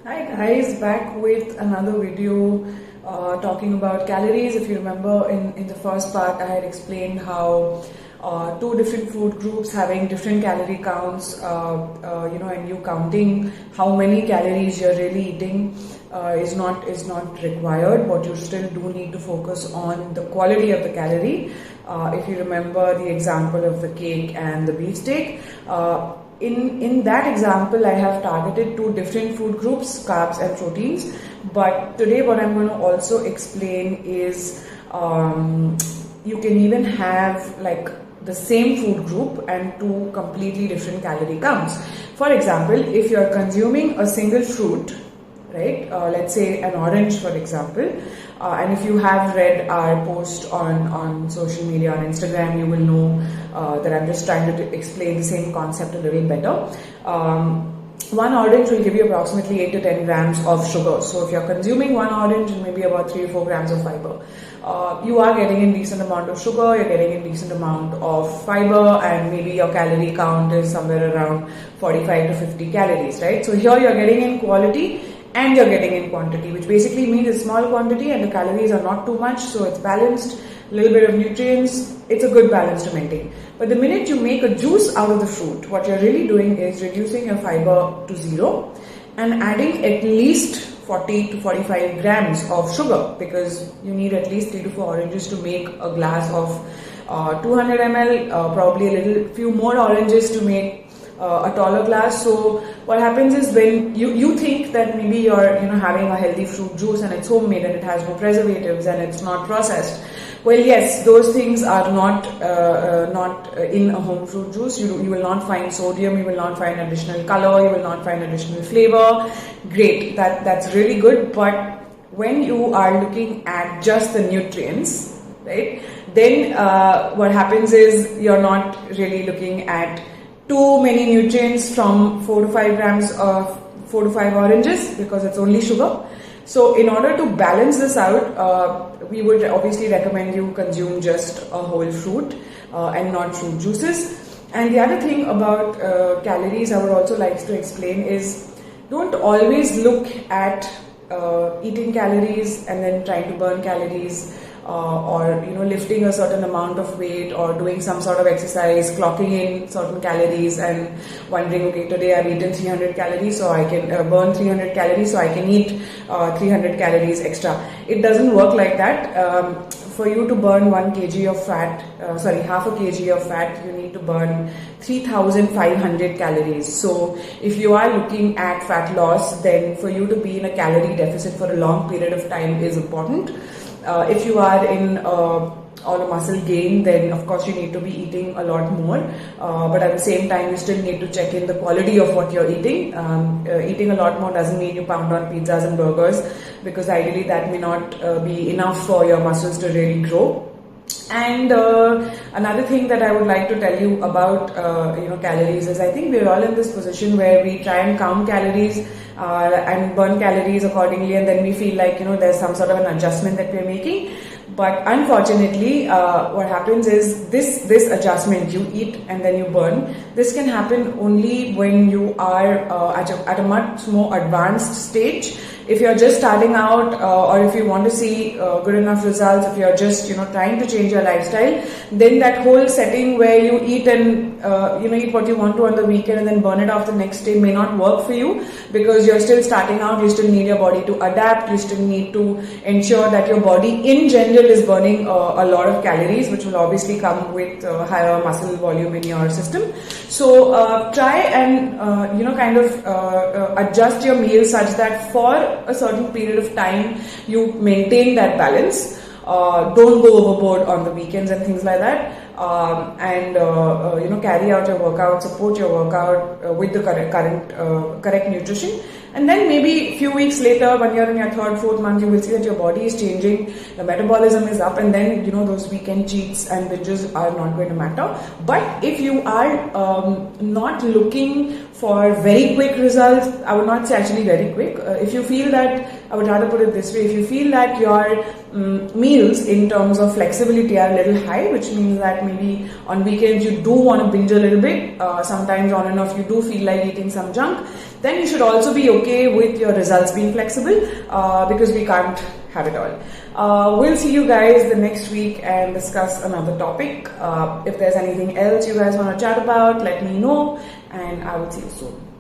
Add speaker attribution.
Speaker 1: Hi guys, back with another video talking about calories. If you remember in the first part I had explained how two different food groups having different calorie counts, and you counting how many calories you're really eating is not required, but you still do need to focus on the quality of the calorie. If you remember the example of the cake and the beefsteak, in that example, I have targeted two different food groups, carbs and proteins. But today what I'm going to also explain is you can even have like the same food group and two completely different calorie counts. For example, if you're consuming a single fruit, right, let's say an orange for example, and if you have read our post on social media, on Instagram, you will know that I'm just trying to explain the same concept a little better. One orange will give you approximately 8 to 10 grams of sugar. So if you're consuming one orange and maybe about 3 or 4 grams of fiber, you are getting in decent amount of sugar, you're getting in decent amount of fiber, and maybe your calorie count is somewhere around 45 to 50 calories, right? So here you're getting in quality and you're getting in quantity, which basically means it's small quantity and the calories are not too much, so it's balanced, a little bit of nutrients, it's a good balance to maintain. But the minute you make a juice out of the fruit, what you're really doing is reducing your fiber to zero and adding at least 40 to 45 grams of sugar, because you need at least 3 to 4 oranges to make a glass of 200 ml, probably a little few more oranges to make a taller glass. So what happens is when you think that maybe you're having a healthy fruit juice and it's homemade and it has no preservatives and it's not processed. Well, yes, those things are not in a home fruit juice. You will not find sodium, you will not find additional color, you will not find additional flavor. Great, that's really good. But when you are looking at just the nutrients, right, then what happens is you're not really looking at too many nutrients from 4 to 5 grams of 4 to 5 oranges, because it's only sugar. So in order to balance this out, we would obviously recommend you consume just a whole fruit and not fruit juices. And the other thing about calories I would also like to explain is, don't always look at eating calories and then trying to burn calories, or lifting a certain amount of weight or doing some sort of exercise, clocking in certain calories and wondering, okay, today I've eaten 300 calories so I can burn 300 calories so I can eat 300 calories extra. It doesn't work like that. For you to burn 1 kg of fat, half a kg of fat, you need to burn 3,500 calories. So if you are looking at fat loss, then for you to be in a calorie deficit for a long period of time is important. If you are on a muscle gain, then of course you need to be eating a lot more, but at the same time you still need to check in the quality of what you're eating. Eating a lot more doesn't mean you pound on pizzas and burgers, because ideally that may not be enough for your muscles to really grow. And another thing that I would like to tell you about calories is, I think we're all in this position where we try and count calories and burn calories accordingly, and then we feel like there's some sort of an adjustment that we're making. But unfortunately, what happens is this adjustment, you eat and then you burn, this can happen only when you are at a much more advanced stage. If you're just starting out, or if you want to see good enough results, if you're just trying to change your lifestyle, then that whole setting where you eat and eat what you want to on the weekend and then burn it off the next day may not work for you, because you're still starting out. You still need your body to adapt. You still need to ensure that your body in general is burning a lot of calories, which will obviously come with higher muscle volume in your system. So try and adjust your meals such that for a certain period of time you maintain that balance. Don't go overboard on the weekends and things like that. Carry out your workout, support your workout with the correct nutrition. And then maybe a few weeks later, when you're in your 3rd, 4th month, you will see that your body is changing, the metabolism is up, and then those weekend cheats and binges are not going to matter. But if you are not looking for very quick results, I would not say actually very quick. If you feel that, I would rather put it this way, if you feel that your meals in terms of flexibility are a little high, which means that maybe on weekends you do want to binge a little bit, sometimes on and off you do feel like eating some junk, then you should also be okay with your results being flexible, because we can't have it all. We'll see you guys the next week and discuss another topic. If there's anything else you guys want to chat about, let me know, and I will see you soon.